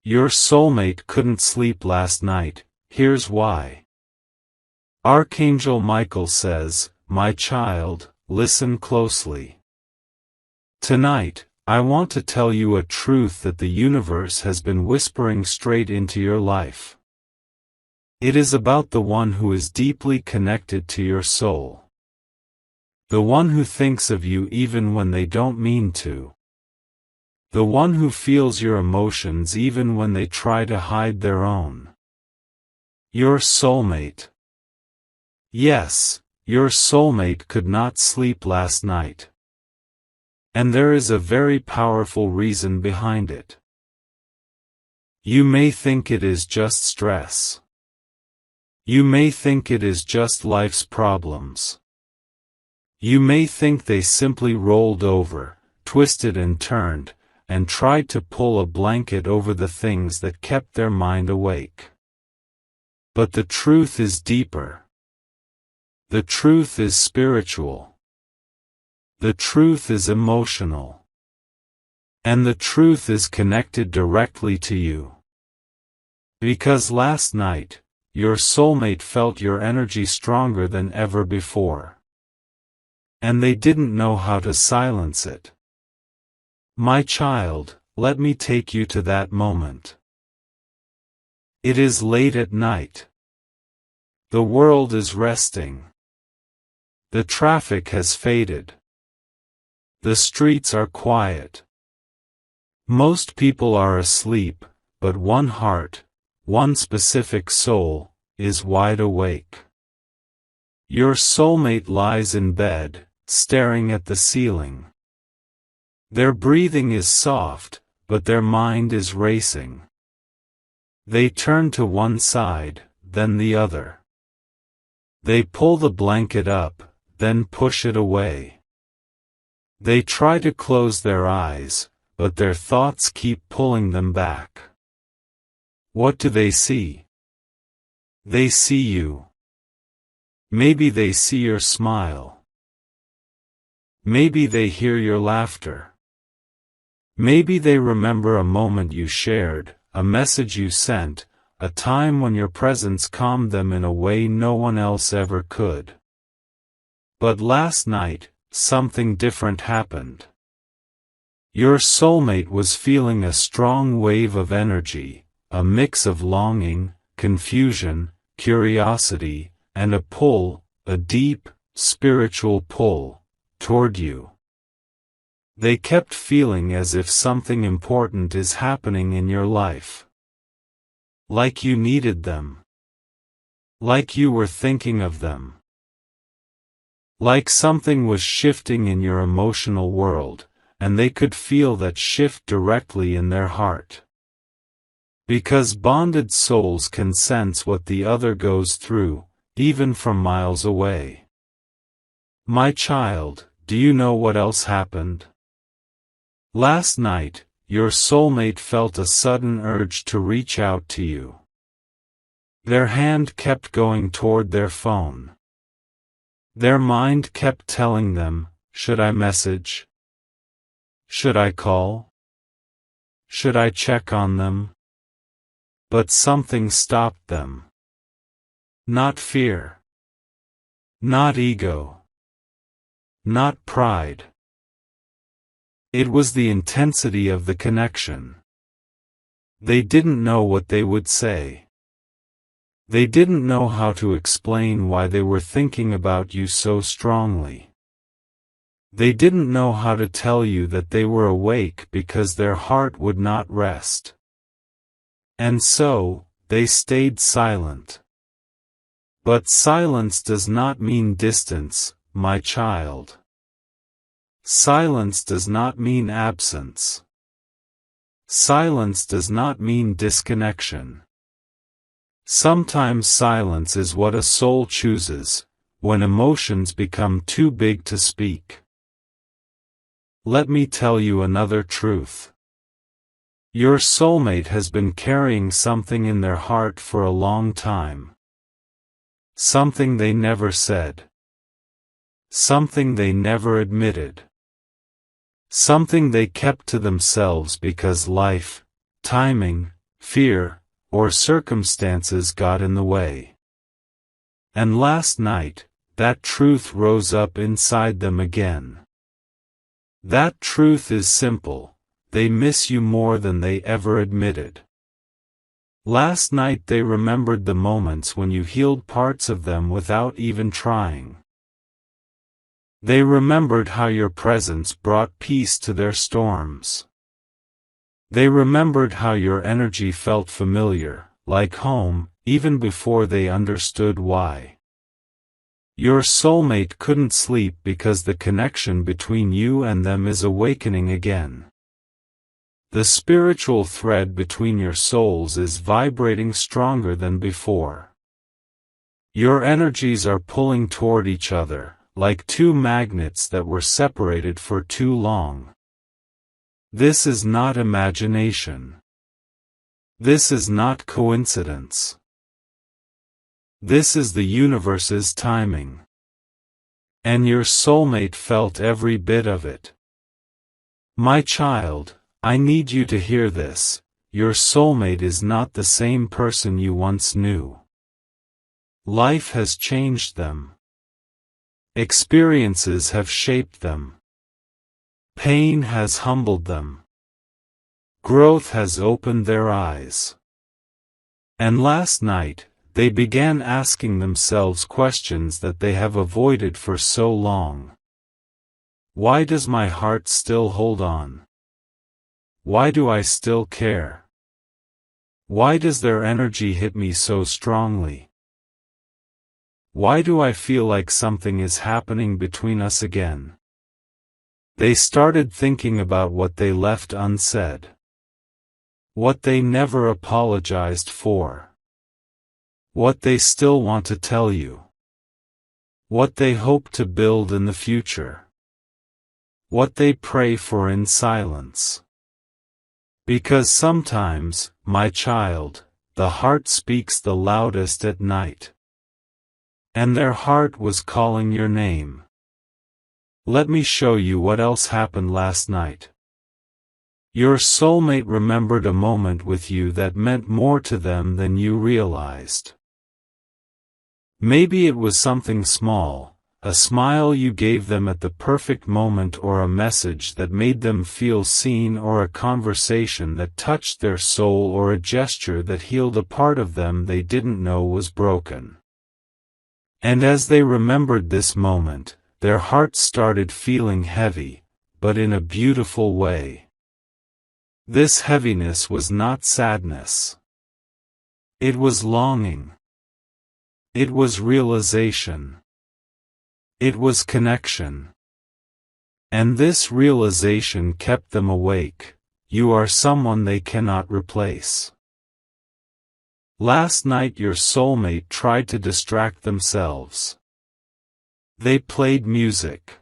Your soulmate couldn't sleep last night. Here's why. Archangel Michael says, "My child, listen closely. Tonight, I want to tell you a truth that the universe has been whispering straight into your life. It is about the one who is deeply connected to your soul. The one who thinks of you even when they don't mean to. The one who feels your emotions even when they try to hide their own. Your soulmate. Yes, your soulmate could not sleep last night. And there is a very powerful reason behind it. You may think it is just stress. You may think it is just life's problems. You may think they simply rolled over, twisted and turned, and tried to pull a blanket over the things that kept their mind awake. But the truth is deeper. The truth is spiritual. The truth is emotional. And the truth is connected directly to you. Because last night, your soulmate felt your energy stronger than ever before. And they didn't know how to silence it. My child, let me take you to that moment. It is late at night. The world is resting. The traffic has faded. The streets are quiet. Most people are asleep, but one heart, one specific soul, is wide awake. Your soulmate lies in bed, staring at the ceiling. Their breathing is soft, but their mind is racing. They turn to one side, then the other. They pull the blanket up, then push it away. They try to close their eyes, but their thoughts keep pulling them back. What do they see? They see you. Maybe they see your smile. Maybe they hear your laughter. Maybe they remember a moment you shared, a message you sent, a time when your presence calmed them in a way no one else ever could. But last night, something different happened. Your soulmate was feeling a strong wave of energy, a mix of longing, confusion, curiosity, and a pull, a deep, spiritual pull, toward you. They kept feeling as if something important is happening in your life. Like you needed them. Like you were thinking of them. Like something was shifting in your emotional world, and they could feel that shift directly in their heart. Because bonded souls can sense what the other goes through, even from miles away. My child, do you know what else happened? Last night, your soulmate felt a sudden urge to reach out to you. Their hand kept going toward their phone. Their mind kept telling them, should I message? Should I call? Should I check on them? But something stopped them. Not fear. Not ego. Not pride. It was the intensity of the connection. They didn't know what they would say. They didn't know how to explain why they were thinking about you so strongly. They didn't know how to tell you that they were awake because their heart would not rest. And so, they stayed silent. But silence does not mean distance, my child. Silence does not mean absence. Silence does not mean disconnection. Sometimes silence is what a soul chooses, when emotions become too big to speak. Let me tell you another truth. Your soulmate has been carrying something in their heart for a long time. Something they never said. Something they never admitted. Something they kept to themselves because life, timing, fear, or circumstances got in the way. And last night, that truth rose up inside them again. That truth is simple: they miss you more than they ever admitted. Last night they remembered the moments when you healed parts of them without even trying. They remembered how your presence brought peace to their storms. They remembered how your energy felt familiar, like home, even before they understood why. Your soulmate couldn't sleep because the connection between you and them is awakening again. The spiritual thread between your souls is vibrating stronger than before. Your energies are pulling toward each other, like two magnets that were separated for too long. This is not imagination. This is not coincidence. This is the universe's timing. And your soulmate felt every bit of it. My child, I need you to hear this: your soulmate is not the same person you once knew. Life has changed them. Experiences have shaped them. Pain has humbled them. Growth has opened their eyes. And last night, they began asking themselves questions that they have avoided for so long. Why does my heart still hold on? Why do I still care? Why does their energy hit me so strongly? Why do I feel like something is happening between us again? They started thinking about what they left unsaid. What they never apologized for. What they still want to tell you. What they hope to build in the future. What they pray for in silence. Because sometimes, my child, the heart speaks the loudest at night. And their heart was calling your name. Let me show you what else happened last night. Your soulmate remembered a moment with you that meant more to them than you realized. Maybe it was something small, a smile you gave them at the perfect moment, or a message that made them feel seen, or a conversation that touched their soul, or a gesture that healed a part of them they didn't know was broken. And as they remembered this moment, their hearts started feeling heavy, but in a beautiful way. This heaviness was not sadness. It was longing. It was realization. It was connection. And this realization kept them awake: you are someone they cannot replace. Last night your soulmate tried to distract themselves. They played music.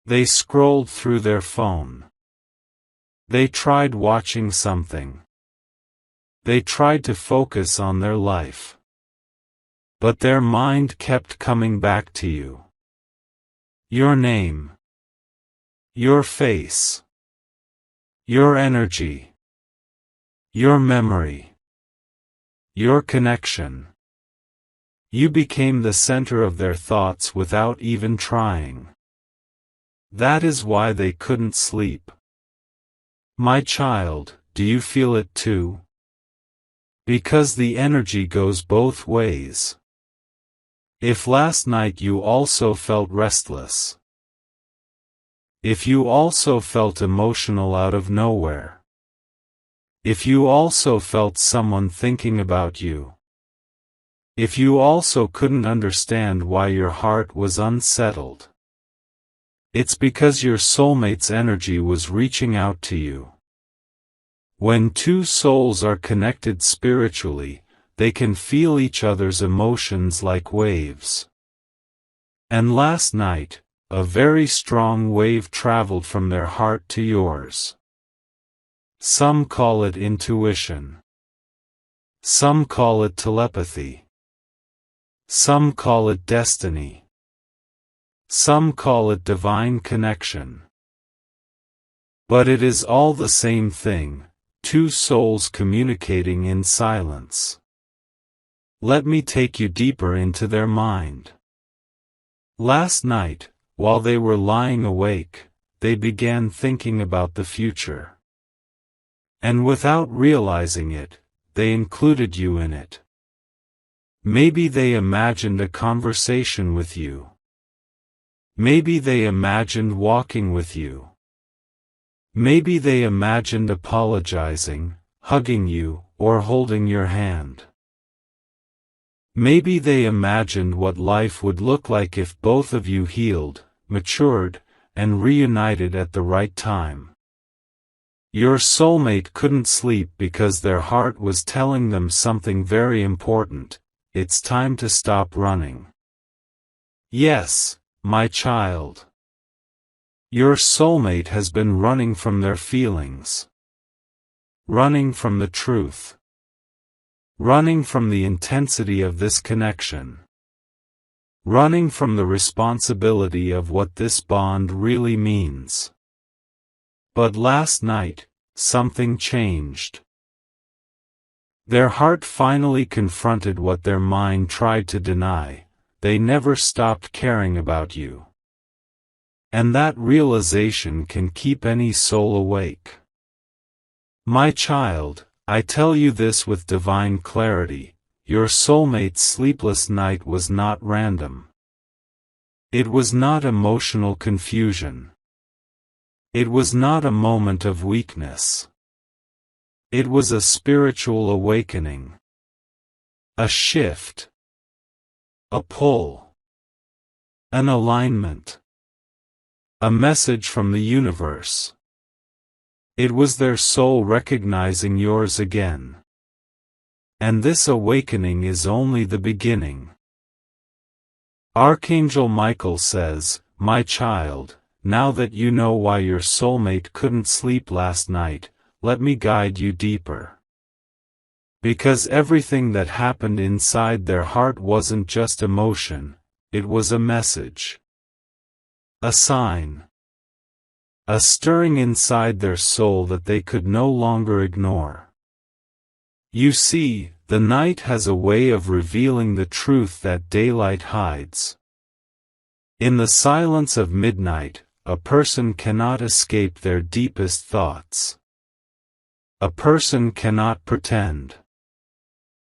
They scrolled through their phone. They tried watching something. They tried to focus on their life. But their mind kept coming back to you. Your name. Your face. Your energy. Your memory. Your connection. You became the center of their thoughts without even trying. That is why they couldn't sleep. My child, do you feel it too? Because the energy goes both ways. If last night you also felt restless, if you also felt emotional out of nowhere, if you also felt someone thinking about you, if you also couldn't understand why your heart was unsettled, it's because your soulmate's energy was reaching out to you. When two souls are connected spiritually, they can feel each other's emotions like waves. And last night, a very strong wave traveled from their heart to yours. Some call it intuition. Some call it telepathy. Some call it destiny. Some call it divine connection. But it is all the same thing: Two souls communicating in silence. Let me take you deeper into their mind. Last night, while they were lying awake, they began thinking about the future. And without realizing it, they included you in it. Maybe they imagined a conversation with you. Maybe they imagined walking with you. Maybe they imagined apologizing, hugging you, or holding your hand. Maybe they imagined what life would look like if both of you healed, matured, and reunited at the right time. Your soulmate couldn't sleep because their heart was telling them something very important. It's time to stop running. Yes, my child. Your soulmate has been running from their feelings. Running from the truth. Running from the intensity of this connection. Running from the responsibility of what this bond really means. But last night, something changed. Their heart finally confronted what their mind tried to deny. They never stopped caring about you. And that realization can keep any soul awake. My child, I tell you this with divine clarity, your soulmate's sleepless night was not random. It was not emotional confusion. It was not a moment of weakness. It was a spiritual awakening. A shift. A pull. An alignment. A message from the universe. It was their soul recognizing yours again. And this awakening is only the beginning. Archangel Michael says, my child, now that you know why your soulmate couldn't sleep last night, let me guide you deeper. Because everything that happened inside their heart wasn't just emotion, it was a message. A sign. A stirring inside their soul that they could no longer ignore. You see, the night has a way of revealing the truth that daylight hides. In the silence of midnight, a person cannot escape their deepest thoughts. A person cannot pretend.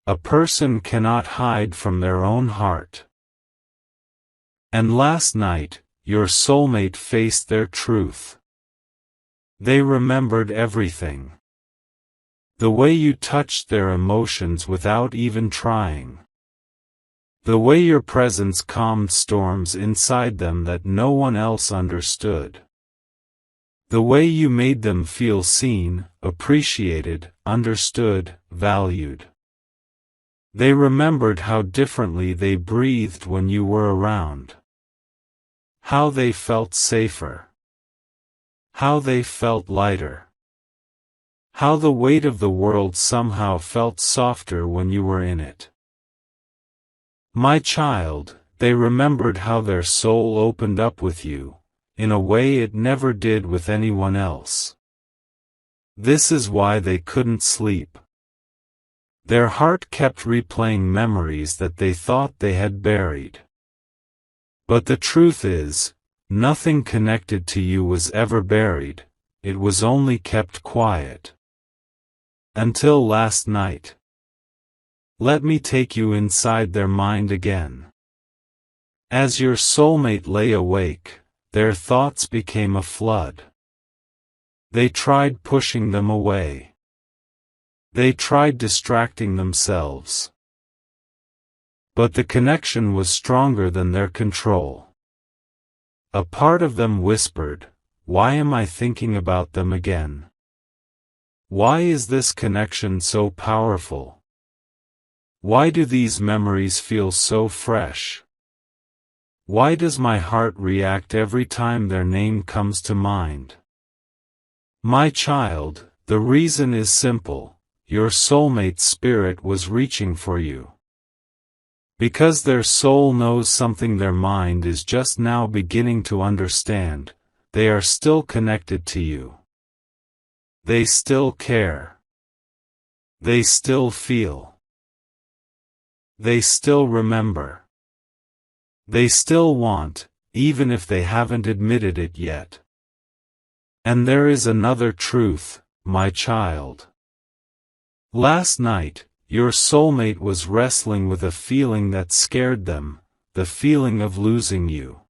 A person cannot hide from their own heart. And last night, your soulmate faced their truth. They remembered everything. The way you touched their emotions without even trying. The way your presence calmed storms inside them that no one else understood. The way you made them feel seen, appreciated, understood, valued. They remembered how differently they breathed when you were around. How they felt safer. How they felt lighter. How the weight of the world somehow felt softer when you were in it. My child, they remembered how their soul opened up with you, in a way it never did with anyone else. This is why they couldn't sleep. Their heart kept replaying memories that they thought they had buried. But the truth is, nothing connected to you was ever buried, it was only kept quiet. Until last night. Let me take you inside their mind again. As your soulmate lay awake, their thoughts became a flood. They tried pushing them away. They tried distracting themselves. But the connection was stronger than their control. A part of them whispered, why am I thinking about them again? Why is this connection so powerful? Why do these memories feel so fresh? Why does my heart react every time their name comes to mind? My child, the reason is simple, your soulmate's spirit was reaching for you. Because their soul knows something their mind is just now beginning to understand, they are still connected to you. They still care. They still feel. They still remember. They still want, even if they haven't admitted it yet. And there is another truth, my child. Last night, your soulmate was wrestling with a feeling that scared them, the feeling of losing you.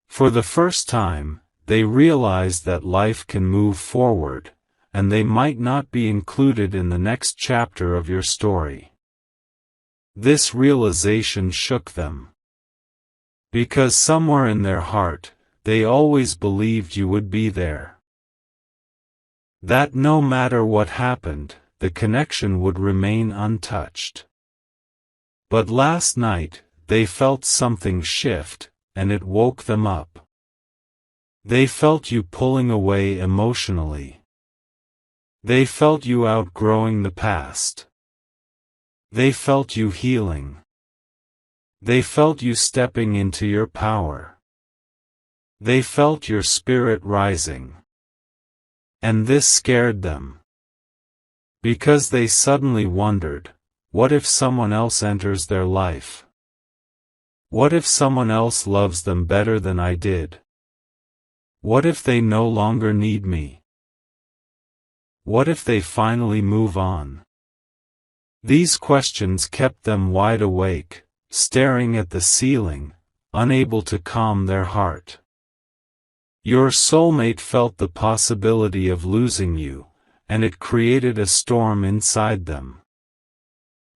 For the first time, they realized that life can move forward, and they might not be included in the next chapter of your story. This realization shook them. Because somewhere in their heart, they always believed you would be there. That no matter what happened, the connection would remain untouched. But last night, they felt something shift, and it woke them up. They felt you pulling away emotionally. They felt you outgrowing the past. They felt you healing. They felt you stepping into your power. They felt your spirit rising. And this scared them. Because they suddenly wondered, what if someone else enters their life? What if someone else loves them better than I did? What if they no longer need me? What if they finally move on? These questions kept them wide awake, staring at the ceiling, unable to calm their heart. Your soulmate felt the possibility of losing you, and it created a storm inside them.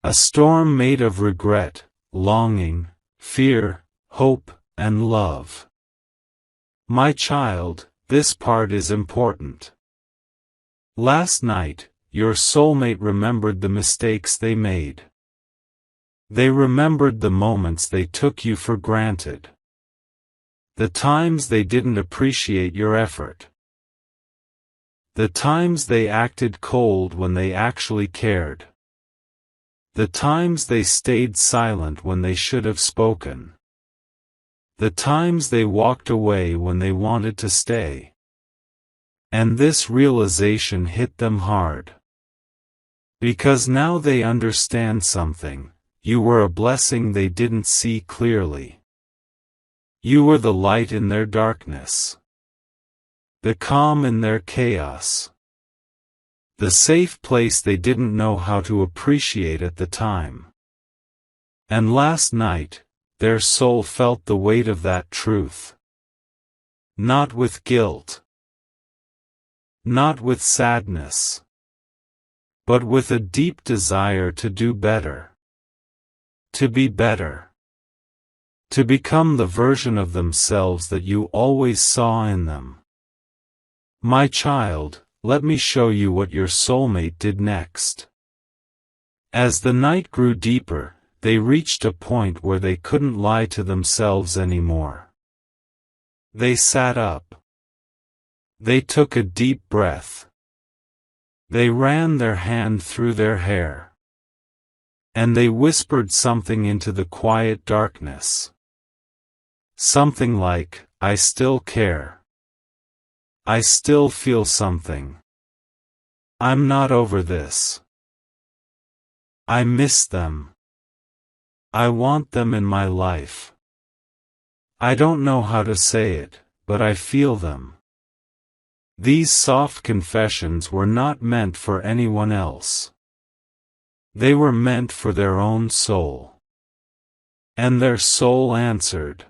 A storm made of regret, longing, fear, hope, and love. My child, this part is important. Last night, your soulmate remembered the mistakes they made. They remembered the moments they took you for granted. The times they didn't appreciate your effort. The times they acted cold when they actually cared. The times they stayed silent when they should have spoken. The times they walked away when they wanted to stay. And this realization hit them hard. Because now they understand something, you were a blessing they didn't see clearly. You were the light in their darkness. The calm in their chaos. The safe place they didn't know how to appreciate at the time. And last night, their soul felt the weight of that truth. Not with guilt. Not with sadness. But with a deep desire to do better. To be better. To become the version of themselves that you always saw in them. My child, let me show you what your soulmate did next. As the night grew deeper, they reached a point where they couldn't lie to themselves anymore. They sat up. They took a deep breath. They ran their hand through their hair. And they whispered something into the quiet darkness. Something like, I still care. I still feel something. I'm not over this. I miss them. I want them in my life. I don't know how to say it, but I feel them. These soft confessions were not meant for anyone else. They were meant for their own soul. And their soul answered.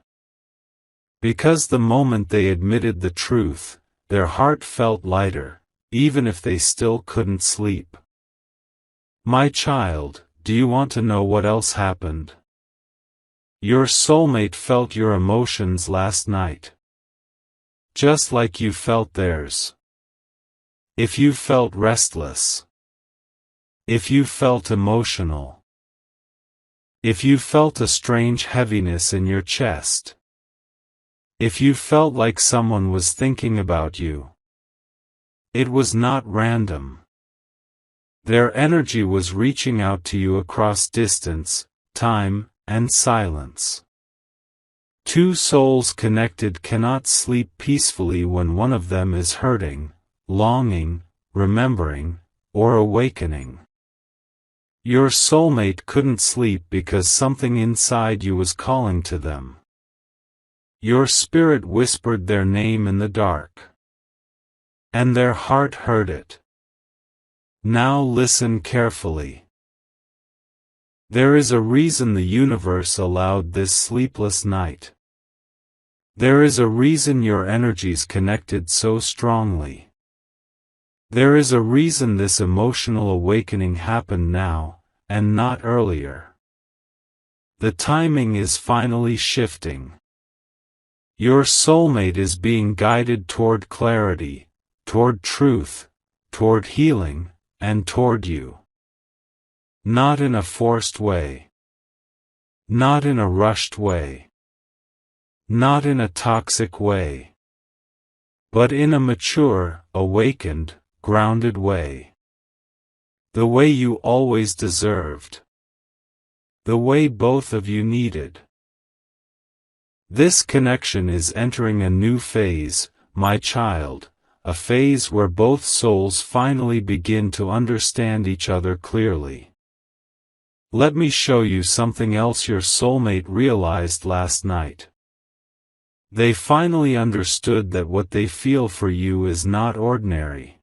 Because the moment they admitted the truth, their heart felt lighter, even if they still couldn't sleep. My child, do you want to know what else happened? Your soulmate felt your emotions last night. Just like you felt theirs. If you felt restless. If you felt emotional. If you felt a strange heaviness in your chest. If you felt like someone was thinking about you. It was not random. Their energy was reaching out to you across distance, time, and silence. Two souls connected cannot sleep peacefully when one of them is hurting, longing, remembering, or awakening. Your soulmate couldn't sleep because something inside you was calling to them. Your spirit whispered their name in the dark. And their heart heard it. Now listen carefully. There is a reason the universe allowed this sleepless night. There is a reason your energies connected so strongly. There is a reason this emotional awakening happened now, and not earlier. The timing is finally shifting. Your soulmate is being guided toward clarity, toward truth, toward healing, and toward you. Not in a forced way. Not in a rushed way. Not in a toxic way. But in a mature, awakened, grounded way. The way you always deserved. The way both of you needed. This connection is entering a new phase, my child, a phase where both souls finally begin to understand each other clearly. Let me show you something else your soulmate realized last night. They finally understood that what they feel for you is not ordinary.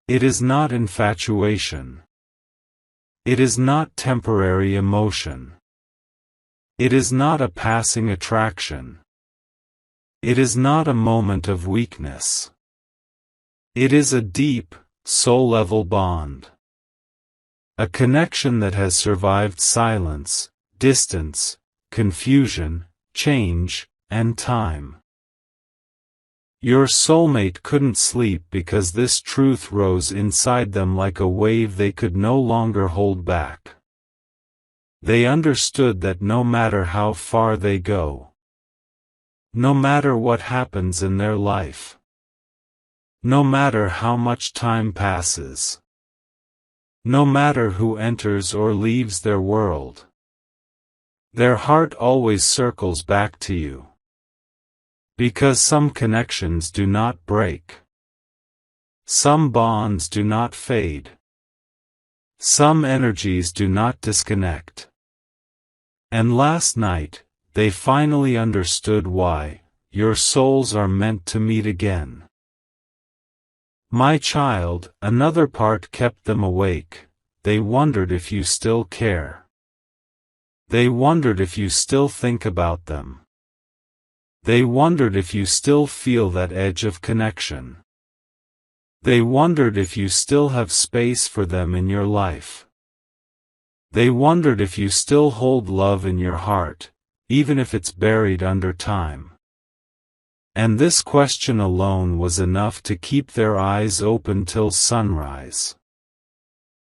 It is not infatuation. It is not temporary emotion. It is not a passing attraction. It is not a moment of weakness. It is a deep, soul-level bond. A connection that has survived silence, distance, confusion, change, and time. Your soulmate couldn't sleep because this truth rose inside them like a wave they could no longer hold back. They understood that no matter how far they go, no matter what happens in their life, no matter how much time passes, no matter who enters or leaves their world, their heart always circles back to you. Because some connections do not break. Some bonds do not fade. Some energies do not disconnect. And last night, they finally understood why your souls are meant to meet again. My child, another part kept them awake. They wondered if you still care. They wondered if you still think about them. They wondered if you still feel that edge of connection. They wondered if you still have space for them in your life. They wondered if you still hold love in your heart, even if it's buried under time. And this question alone was enough to keep their eyes open till sunrise.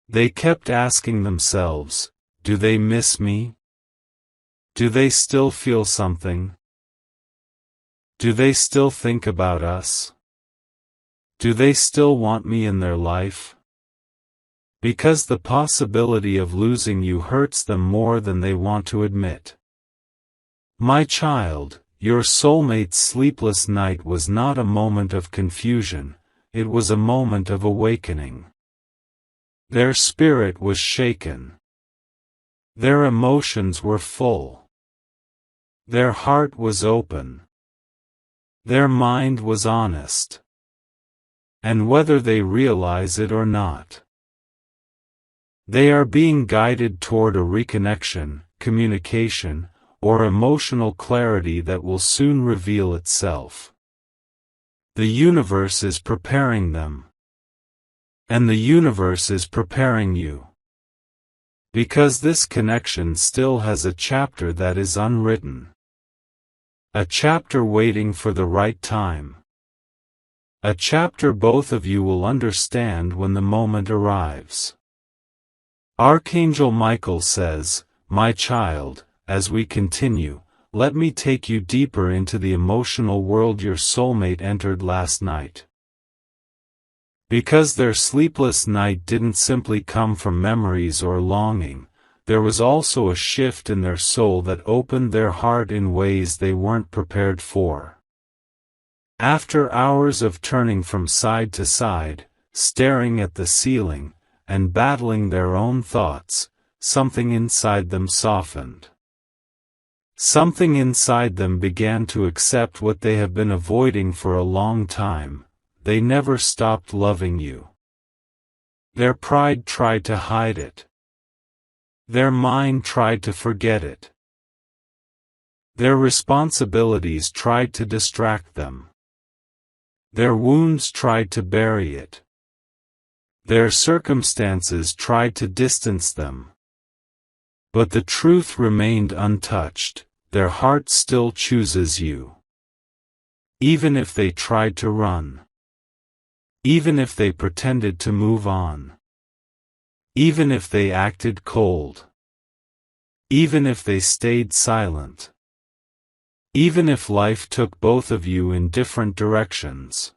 They kept asking themselves, do they miss me? Do they still feel something? Do they still think about us? Do they still want me in their life? Because the possibility of losing you hurts them more than they want to admit. My child, your soulmate's sleepless night was not a moment of confusion, it was a moment of awakening. Their spirit was shaken. Their emotions were full. Their heart was open. Their mind was honest. And whether they realize it or not, they are being guided toward a reconnection, communication, or emotional clarity that will soon reveal itself. The universe is preparing them. And the universe is preparing you. Because this connection still has a chapter that is unwritten. A chapter waiting for the right time. A chapter both of you will understand when the moment arrives. Archangel Michael says, my child, as we continue, let me take you deeper into the emotional world your soulmate entered last night. Because their sleepless night didn't simply come from memories or longing, there was also a shift in their soul that opened their heart in ways they weren't prepared for. After hours of turning from side to side, staring at the ceiling, and battling their own thoughts, something inside them softened. Something inside them began to accept what they have been avoiding for a long time. They never stopped loving you. Their pride tried to hide it. Their mind tried to forget it. Their responsibilities tried to distract them. Their wounds tried to bury it. Their circumstances tried to distance them. But the truth remained untouched. Their heart still chooses you. Even if they tried to run. Even if they pretended to move on. Even if they acted cold. Even if they stayed silent. Even if life took both of you in different directions.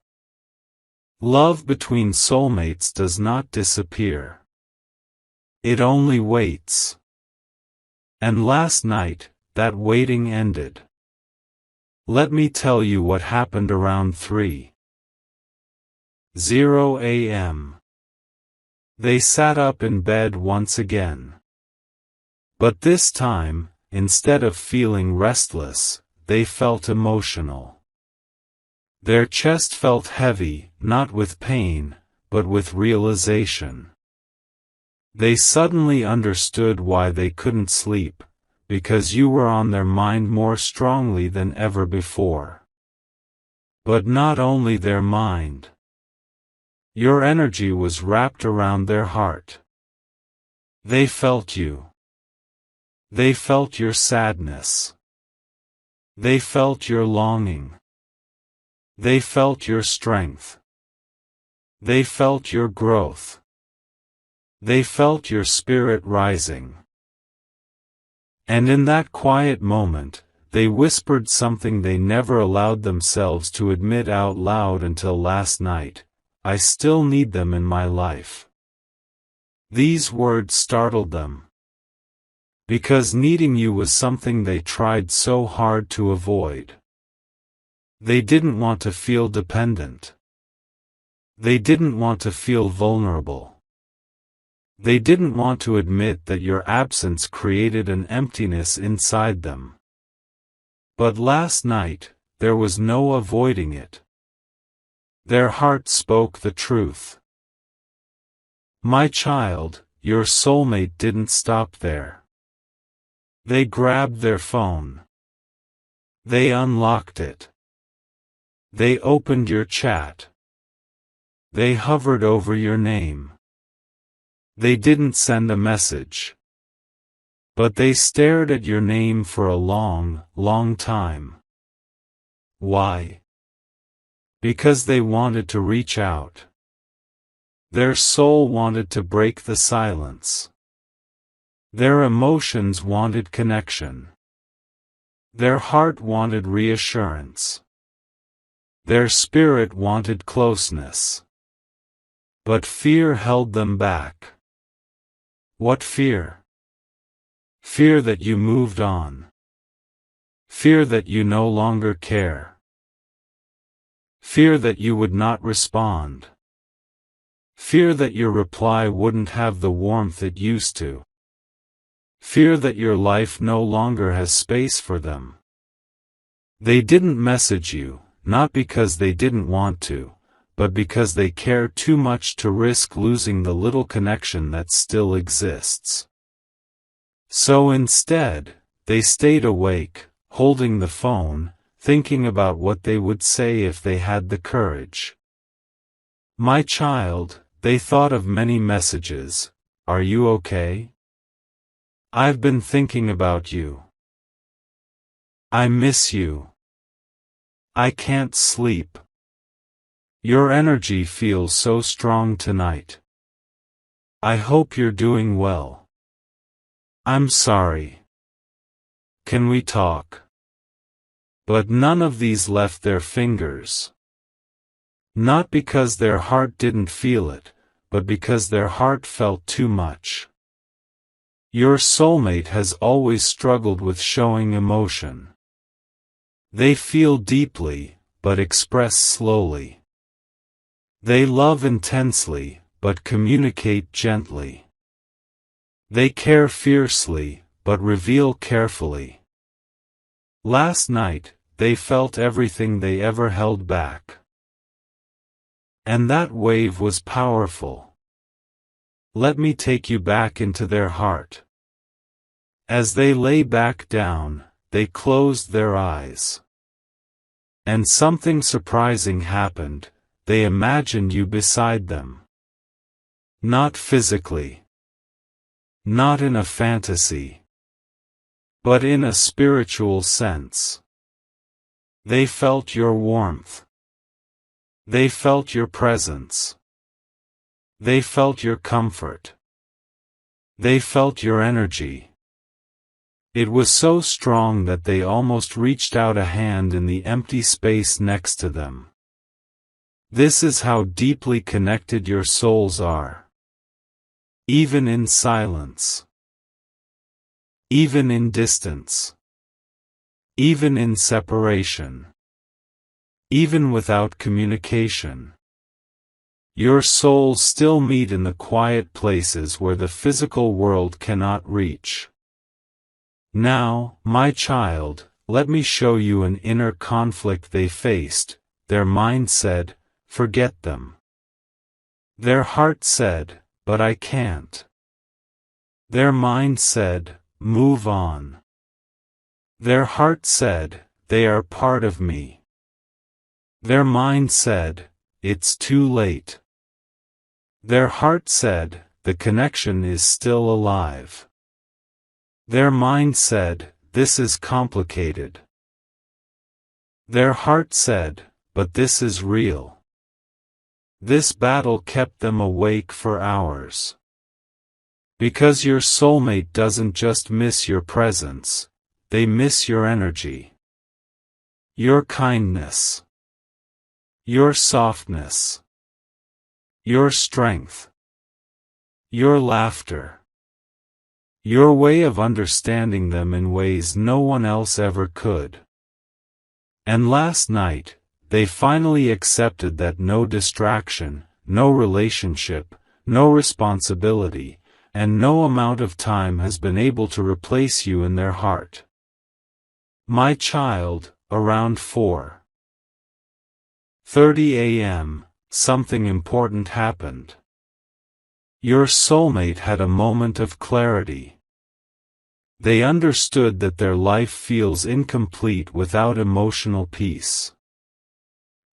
Love between soulmates does not disappear. It only waits. And last night, that waiting ended. Let me tell you what happened around 3:00 a.m. They sat up in bed once again. But this time, instead of feeling restless, they felt emotional. Their chest felt heavy, not with pain, but with realization. They suddenly understood why they couldn't sleep, because you were on their mind more strongly than ever before. But not only their mind. Your energy was wrapped around their heart. They felt you. They felt your sadness. They felt your longing. They felt your strength. They felt your growth. They felt your spirit rising. And in that quiet moment, they whispered something they never allowed themselves to admit out loud until last night: I still need them in my life. These words startled them. Because needing you was something they tried so hard to avoid. They didn't want to feel dependent. They didn't want to feel vulnerable. They didn't want to admit that your absence created an emptiness inside them. But last night, there was no avoiding it. Their heart spoke the truth. My child, your soulmate didn't stop there. They grabbed their phone. They unlocked it. They opened your chat. They hovered over your name. They didn't send a message. But they stared at your name for a long, long time. Why? Because they wanted to reach out. Their soul wanted to break the silence. Their emotions wanted connection. Their heart wanted reassurance. Their spirit wanted closeness. But fear held them back. What fear? Fear that you moved on. Fear that you no longer care. Fear that you would not respond. Fear that your reply wouldn't have the warmth it used to. Fear that your life no longer has space for them. They didn't message you, not because they didn't want to, but because they care too much to risk losing the little connection that still exists. So instead, they stayed awake, holding the phone, thinking about what they would say if they had the courage. My child, they thought of many messages. Are you okay? I've been thinking about you. I miss you. I can't sleep. Your energy feels so strong tonight. I hope you're doing well. I'm sorry. Can we talk? But none of these left their fingers. Not because their heart didn't feel it, but because their heart felt too much. Your soulmate has always struggled with showing emotion. They feel deeply, but express slowly. They love intensely, but communicate gently. They care fiercely, but reveal carefully. Last night, they felt everything they ever held back. And that wave was powerful. Let me take you back into their heart. As they lay back down, they closed their eyes. And something surprising happened. They imagined you beside them. Not physically. Not in a fantasy. But in a spiritual sense. They felt your warmth. They felt your presence. They felt your comfort. They felt your energy. It was so strong that they almost reached out a hand in the empty space next to them. This is how deeply connected your souls are. Even in silence. Even in distance. Even in separation. Even without communication. Your souls still meet in the quiet places where the physical world cannot reach. Now, my child, let me show you an inner conflict they faced. Their mind said, forget them. Their heart said, but I can't. Their mind said, move on. Their heart said, they are part of me. Their mind said, it's too late. Their heart said, the connection is still alive. Their mind said, this is complicated. Their heart said, but this is real. This battle kept them awake for hours. Because your soulmate doesn't just miss your presence, they miss your energy. Your kindness. Your softness. Your strength. Your laughter. Your way of understanding them in ways no one else ever could. And last night, they finally accepted that no distraction, no relationship, no responsibility, and no amount of time has been able to replace you in their heart. My child, around 4:30 a.m., something important happened. Your soulmate had a moment of clarity. They understood that their life feels incomplete without emotional peace.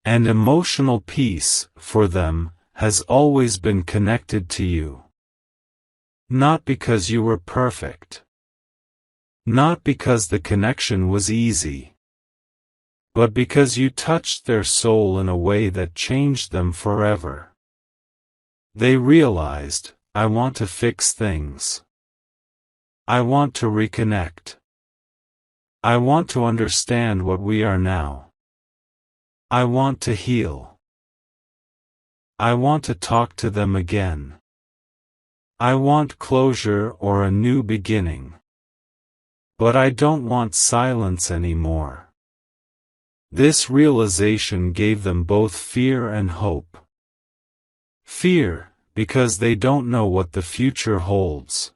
And emotional peace, for them, has always been connected to you. Not because you were perfect. Not because the connection was easy. But because you touched their soul in a way that changed them forever. They realized, I want to fix things. I want to reconnect. I want to understand what we are now. I want to heal. I want to talk to them again. I want closure or a new beginning. But I don't want silence anymore. This realization gave them both fear and hope. Fear, because they don't know what the future holds.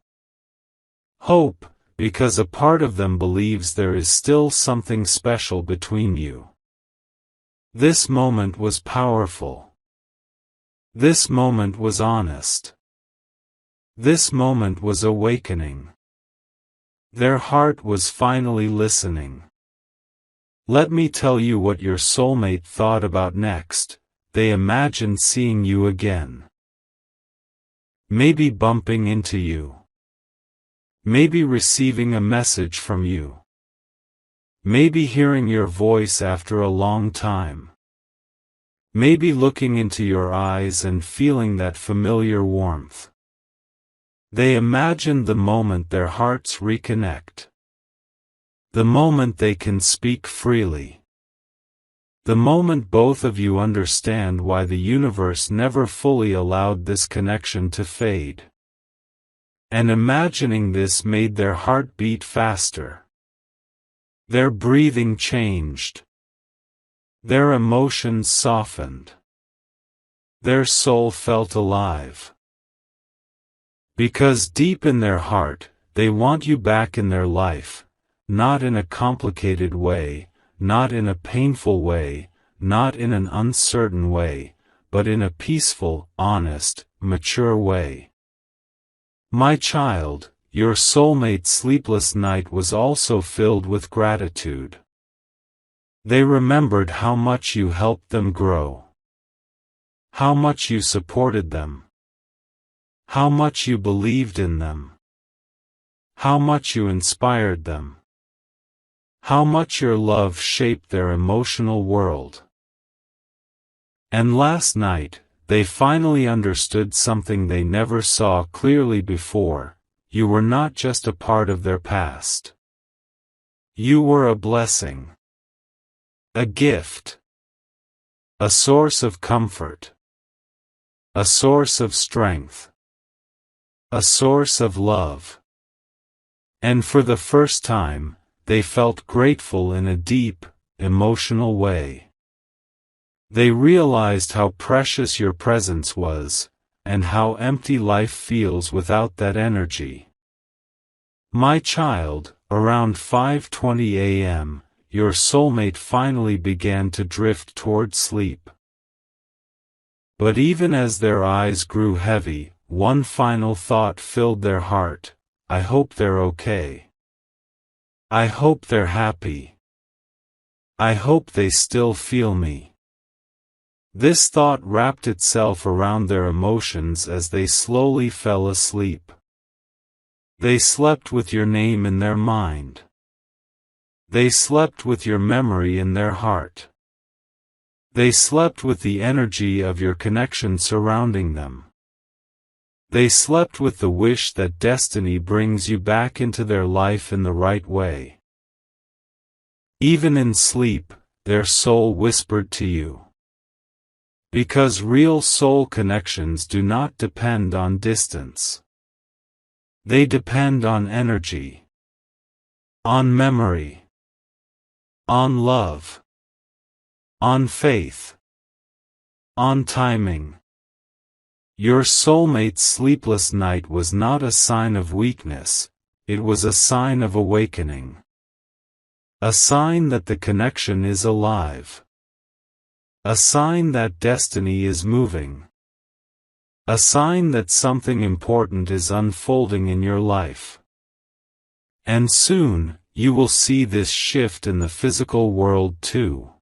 Hope, because a part of them believes there is still something special between you. This moment was powerful. This moment was honest. This moment was awakening. Their heart was finally listening. Let me tell you what your soulmate thought about next. They imagined seeing you again. Maybe bumping into you. Maybe receiving a message from you. Maybe hearing your voice after a long time. Maybe looking into your eyes and feeling that familiar warmth. They imagined the moment their hearts reconnect. The moment they can speak freely. The moment both of you understand why the universe never fully allowed this connection to fade. And imagining this made their heart beat faster. Their breathing changed. Their emotions softened. Their soul felt alive. Because deep in their heart, they want you back in their life, not in a complicated way, not in a painful way, not in an uncertain way, but in a peaceful, honest, mature way. My child, your soulmate's sleepless night was also filled with gratitude. They remembered how much you helped them grow, how much you supported them, how much you believed in them, how much you inspired them, how much your love shaped their emotional world. And last night, they finally understood something they never saw clearly before: you were not just a part of their past. You were a blessing, a gift, a source of comfort, a source of strength, a source of love. And for the first time, they felt grateful in a deep, emotional way. They realized how precious your presence was, and how empty life feels without that energy. My child, around 5:20 a.m., your soulmate finally began to drift toward sleep. But even as their eyes grew heavy, one final thought filled their heart: I hope they're okay. I hope they're happy. I hope they still feel me. This thought wrapped itself around their emotions as they slowly fell asleep. They slept with your name in their mind. They slept with your memory in their heart. They slept with the energy of your connection surrounding them. They slept with the wish that destiny brings you back into their life in the right way. Even in sleep, their soul whispered to you. Because real soul connections do not depend on distance. They depend on energy, on memory, on love, on faith, on timing. Your soulmate's sleepless night was not a sign of weakness, it was a sign of awakening. A sign that the connection is alive. A sign that destiny is moving. A sign that something important is unfolding in your life. And soon, you will see this shift in the physical world too.